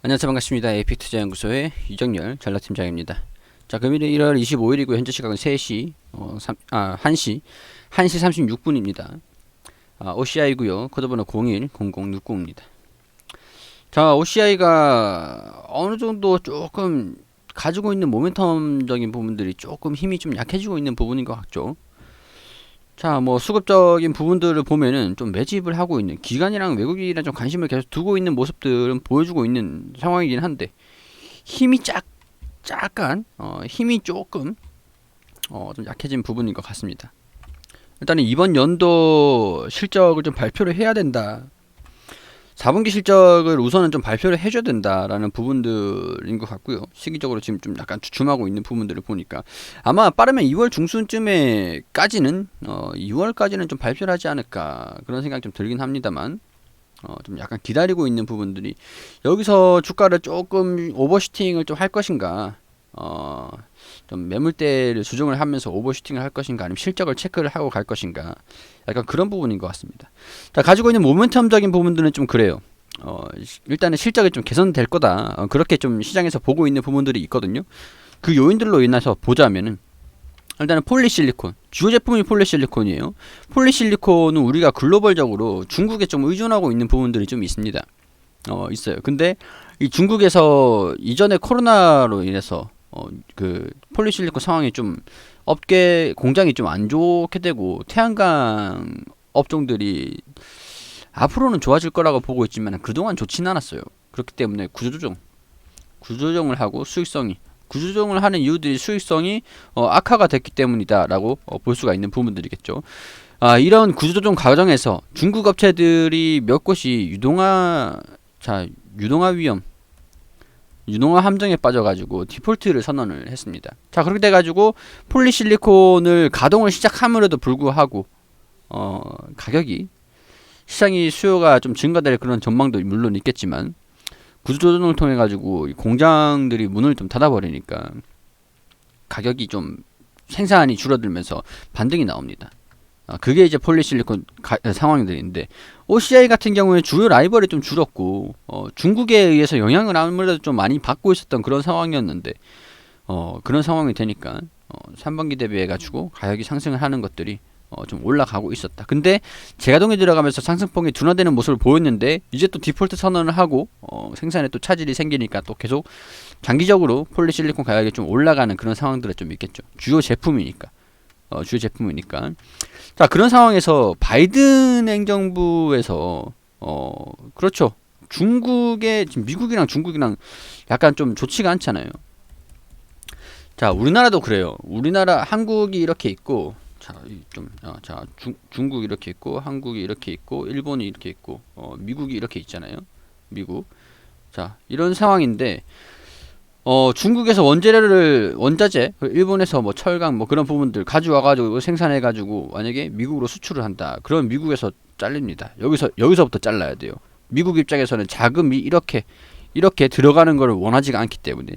안녕하세요. 반갑습니다. 에이픽투자연구소의 이정열 전략팀장입니다. 자, 금일은 1월 25일이고 현재 시각은 1시 36분입니다. OCI고요. 코드번호 010060입니다. 자, OCI가 어느 정도 조금 가지고 있는 모멘텀적인 부분들이 조금 힘이 좀 약해지고 있는 부분인 것 같죠. 자, 뭐 수급적인 부분들을 보면은 좀 매집을 하고 있는 기관이랑 외국인이랑 좀 관심을 계속 두고 있는 모습들은 보여주고 있는 상황이긴 한데 힘이 약간 힘이 조금 좀 약해진 부분인 것 같습니다. 일단은 이번 연도 실적을 좀 발표를 해야 된다. 4분기 실적을 우선은 좀 발표를 해줘야 된다라는 부분들인 것 같고요. 시기적으로 지금 좀 약간 주춤하고 있는 부분들을 보니까 아마 빠르면 2월 중순쯤에까지는 2월까지는 좀 발표를 하지 않을까 그런 생각이 좀 들긴 합니다만 좀 약간 기다리고 있는 부분들이 여기서 주가를 조금 오버슈팅을 좀 할 것인가 좀 매물대를 조정을 하면서 오버슈팅을 할 것인가 아니면 실적을 체크를 하고 갈 것인가 약간 그런 부분인 것 같습니다. 자, 가지고 있는 모멘텀적인 부분들은 좀 그래요. 일단은 실적이 좀 개선될 거다. 그렇게 좀 시장에서 보고 있는 부분들이 있거든요. 그 요인들로 인해서 보자면은 일단은 폴리실리콘 주요 제품이 폴리실리콘이에요. 폴리실리콘은 우리가 글로벌적으로 중국에 좀 의존하고 있는 부분들이 좀 있습니다. 있어요. 근데 이 중국에서 이전에 코로나로 인해서 그 폴리실리콘 상황이 좀 업계 공장이 좀 안 좋게 되고 태양광 업종들이 앞으로는 좋아질 거라고 보고 있지만 그동안 좋지는 않았어요. 그렇기 때문에 구조조정을 하고 수익성이 구조조정을 하는 이유들이 수익성이 악화가 됐기 때문이다라고 볼 수가 있는 부분들이겠죠. 이런 구조조정 과정에서 중국 업체들이 몇 곳이 유동화 위험 유동화 함정에 빠져가지고 디폴트를 선언을 했습니다. 자, 그렇게 돼가지고 폴리실리콘을 가동을 시작함에도 불구하고 가격이 시장이 수요가 좀 증가될 그런 전망도 물론 있겠지만 구조조정을 통해 가지고 공장들이 문을 좀 닫아버리니까 가격이 좀 생산이 줄어들면서 반등이 나옵니다. 그게 이제 폴리실리콘 상황들인데 OCI 같은 경우에 주요 라이벌이 좀 줄었고 중국에 의해서 영향을 아무래도 좀 많이 받고 있었던 그런 상황이었는데 그런 상황이 되니까 3분기 대비해 가지고 가격이 상승을 하는 것들이 좀 올라가고 있었다. 근데 재가동이 들어가면서 상승폭이 둔화되는 모습을 보였는데 이제 또 디폴트 선언을 하고 생산에 또 차질이 생기니까 또 계속 장기적으로 폴리실리콘 가격이 좀 올라가는 그런 상황들이 좀 있겠죠. 주요 제품이니까. 자, 그런 상황에서 바이든 행정부에서 그렇죠. 중국의 지금 미국이랑 중국이랑 약간 좀 좋지가 않잖아요. 자, 우리나라도 그래요. 우리나라 한국이 이렇게 있고 중국 이렇게 있고 한국이 이렇게 있고 일본이 이렇게 있고 미국이 이렇게 있잖아요. 미국. 자, 이런 상황인데 중국에서 원자재, 일본에서 뭐 철강 뭐 그런 부분들 가져와가지고 생산해가지고 만약에 미국으로 수출을 한다. 그럼 미국에서 잘립니다. 여기서부터 잘라야 돼요. 미국 입장에서는 자금이 이렇게 들어가는 걸 원하지가 않기 때문에.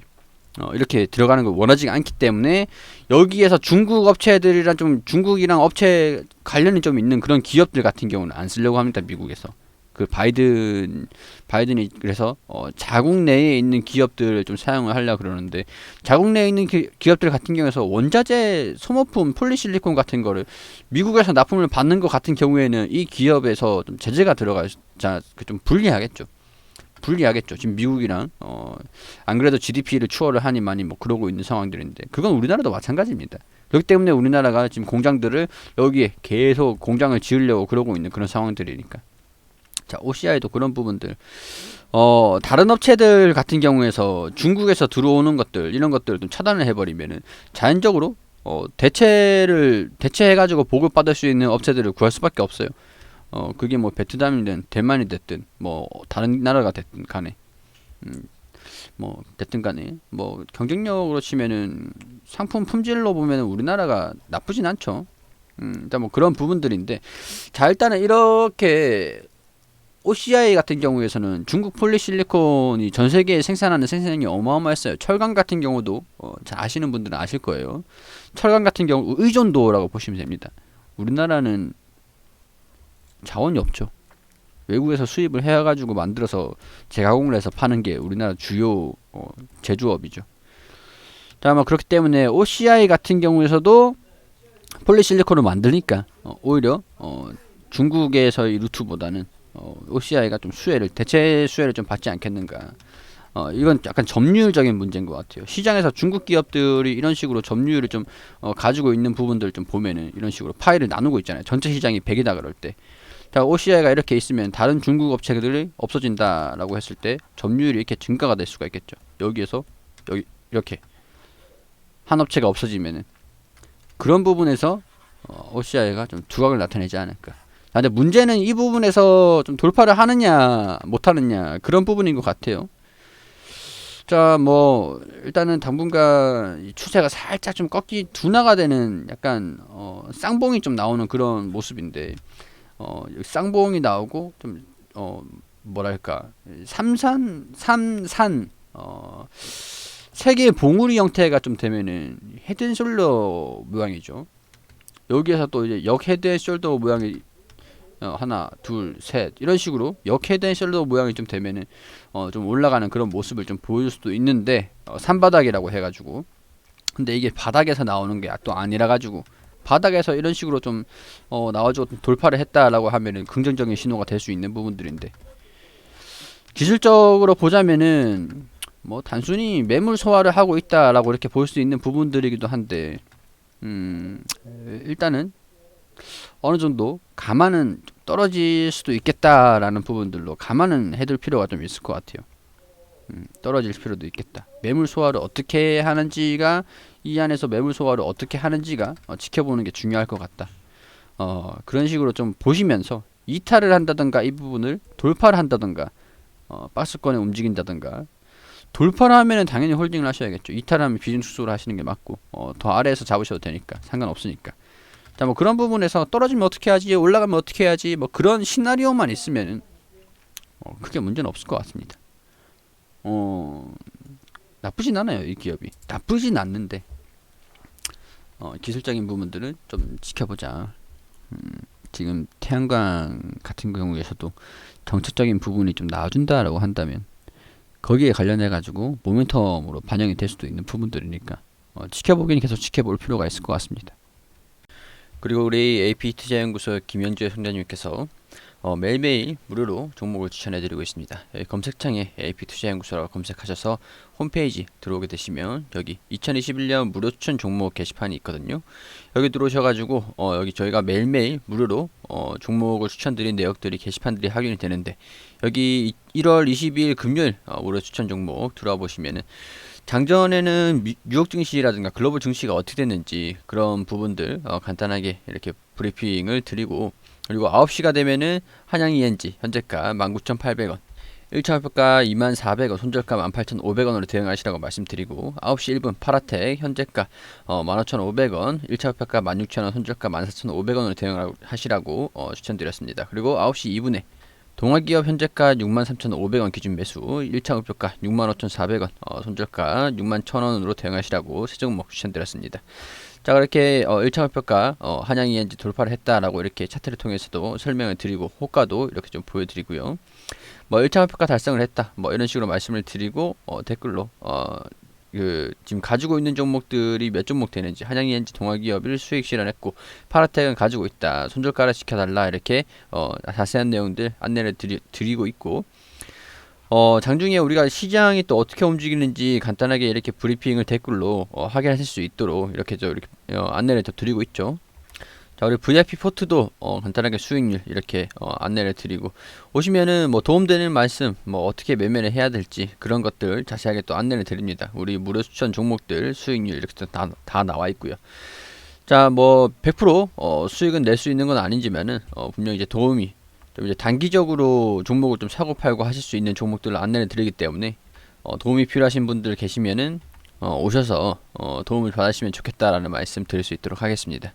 이렇게 들어가는 걸 원하지 않기 때문에 여기에서 중국 업체들이랑 좀 중국이랑 업체 관련이 좀 있는 그런 기업들 같은 경우는 안 쓰려고 합니다. 미국에서 그 바이든이 그래서 자국 내에 있는 기업들을 좀 사용을 하려고 그러는데 자국 내에 있는 기업들 같은 경우에서 원자재 소모품 폴리실리콘 같은 거를 미국에서 납품을 받는 것 같은 경우에는 이 기업에서 좀 제재가 들어가자 좀 불리하겠죠. 지금 미국이랑 안 그래도 GDP를 추월을 하니 많이 뭐 그러고 있는 상황들인데 그건 우리나라도 마찬가지입니다. 그렇기 때문에 우리나라가 지금 공장들을 여기에 계속 공장을 지으려고 그러고 있는 그런 상황들이니까. 자, OCI도 그런 부분들. 다른 업체들 같은 경우에서 중국에서 들어오는 것들 이런 것들을 좀 차단을 해버리면은 자연적으로 대체해가지고 보급받을 수 있는 업체들을 구할 수밖에 없어요. 그게 뭐 베트남이든 대만이 됐든 뭐 다른 나라가 됐든 간에 뭐 됐든 간에 뭐 경쟁력으로 치면은 상품 품질로 보면은 우리나라가 나쁘진 않죠. 일단 뭐 그런 부분들인데 자, 일단은 이렇게 OCI 같은 경우에서는 중국 폴리실리콘이 전 세계에 생산하는 생산량이 어마어마했어요. 철강 같은 경우도 잘 아시는 분들은 아실 거예요. 철강 같은 경우 의존도라고 보시면 됩니다. 우리나라는 자원이 없죠. 외국에서 수입을 해가지고 만들어서 재가공을 해서 파는 게 우리나라 주요 제조업이죠. 자, 뭐 그렇기 때문에 OCI 같은 경우에서도 폴리실리콘을 만드니까 오히려 중국에서의 루트보다는 OCI가 좀 대체 수혜를 좀 받지 않겠는가. 이건 약간 점유율적인 문제인 것 같아요. 시장에서 중국 기업들이 이런 식으로 점유율을 좀 가지고 있는 부분들 좀 보면은 이런 식으로 파이를 나누고 있잖아요. 전체 시장이 100이다 그럴 때. 자, OCI가 이렇게 있으면 다른 중국 업체들이 없어진다라고 했을 때 점유율이 이렇게 증가가 될 수가 있겠죠. 여기에서 여기 이렇게 한 업체가 없어지면은 그런 부분에서 OCI가 좀 두각을 나타내지 않을까. 근데 문제는 이 부분에서 좀 돌파를 하느냐 못하느냐 그런 부분인 것 같아요. 자, 뭐 일단은 당분간 이 추세가 살짝 좀 둔화가 되는 약간 쌍봉이 좀 나오는 그런 모습인데 쌍봉이 나오고 좀 뭐랄까 삼산 세 개의 봉우리 형태가 좀 되면은 헤드앤숄더 모양이죠. 여기에서 또 이제 역 헤드앤숄더 모양이 하나, 둘, 셋 이런 식으로 역 헤드앤숄더 모양이 좀 되면은 좀 올라가는 그런 모습을 좀 보여줄 수도 있는데 산바닥이라고 해가지고 근데 이게 바닥에서 나오는 게 또 아니라 가지고 바닥에서 이런 식으로 좀 나와주고 돌파를 했다라고 하면은 긍정적인 신호가 될 수 있는 부분들인데 기술적으로 보자면은 뭐 단순히 매물 소화를 하고 있다라고 이렇게 볼 수 있는 부분들이기도 한데 일단은 어느 정도 감안은 떨어질 수도 있겠다라는 부분들로 감안은 해둘 필요가 좀 있을 것 같아요. 떨어질 필요도 있겠다. 매물 소화를 어떻게 하는지가 이 안에서 매물 소화를 어떻게 하는지가 지켜보는 게 중요할 것 같다. 그런 식으로 좀 보시면서 이탈을 한다던가 이 부분을 돌파를 한다던가 박스권에 움직인다던가 돌파를 하면은 당연히 홀딩을 하셔야겠죠. 이탈하면 비중 축소를 하시는 게 맞고 더 아래에서 잡으셔도 되니까 상관없으니까. 자, 뭐 그런 부분에서 떨어지면 어떻게 하지, 올라가면 어떻게 해야지, 뭐 그런 시나리오만 있으면은 크게 문제는 없을 것 같습니다. 나쁘진 않아요, 이 기업이. 나쁘진 않는데 기술적인 부분들은 좀 지켜보자. 지금 태양광 같은 경우에서도 정책적인 부분이 좀 나와준다라고 한다면 거기에 관련해 가지고 모멘텀으로 반영이 될 수도 있는 부분들이니까 지켜보긴 계속 지켜볼 필요가 있을 것 같습니다. 그리고 우리 AP투자연구소 김현주 총장님께서 매일매일 무료로 종목을 추천해드리고 있습니다. 여기 검색창에 AP투자연구소라고 검색하셔서 홈페이지 들어오게 되시면 여기 2021년 무료 추천 종목 게시판이 있거든요. 여기 들어오셔가지고 여기 저희가 매일매일 무료로 종목을 추천드린 내역들이 게시판들이 확인이 되는데 여기 1월 22일 금요일 무료 추천 종목 들어와 보시면은 장전에는 뉴욕 증시라든가 글로벌 증시가 어떻게 됐는지 그런 부분들 간단하게 이렇게 브리핑을 드리고 그리고 9시가 되면은 한양 ENG 현재가 19,800원 1차 목표가 24,000원 손절가 18,500원으로 대응하시라고 말씀드리고 9시 1분 파라텍 현재가 15,500원 1차 목표가 16,000원 손절가 14,500원으로 대응하시라고 추천드렸습니다. 그리고 9시 2분에 동아기업 현재가 63,500원 기준 매수 1차 목표가 65,400원 손절가 61,000원으로 대응하시라고 세 종목 추천드렸습니다. 자, 그렇게 1차 목표가 한양 ENG 돌파를 했다라고 이렇게 차트를 통해서도 설명을 드리고 호가도 이렇게 좀 보여드리고요. 뭐 1차 목표가 달성을 했다 뭐 이런 식으로 말씀을 드리고 댓글로 지금 가지고 있는 종목들이 몇 종목 되는지 한양 ENG 동아기업을 수익 실현했고 파라텍은 가지고 있다 손절가를 지켜달라 이렇게 자세한 내용들 안내를 드리고 있고 장중에 우리가 시장이 또 어떻게 움직이는지 간단하게 이렇게 브리핑을 댓글로 확인하실 수 있도록 이렇게 안내를 더 드리고 있죠. 자, 우리 VIP 포트도 간단하게 수익률 이렇게 안내를 드리고 오시면은 뭐 도움되는 말씀 뭐 어떻게 매매를 해야 될지 그런 것들 자세하게 또 안내를 드립니다. 우리 무료 추천 종목들 수익률 이렇게 다 나와 있고요. 자, 뭐 100% 수익은 낼 수 있는 건 아니지만은 분명 이제 도움이 좀 이제 단기적으로 종목을 좀 사고 팔고 하실 수 있는 종목들을 안내를 드리기 때문에 도움이 필요하신 분들 계시면은 오셔서 도움을 받으시면 좋겠다라는 말씀 드릴 수 있도록 하겠습니다.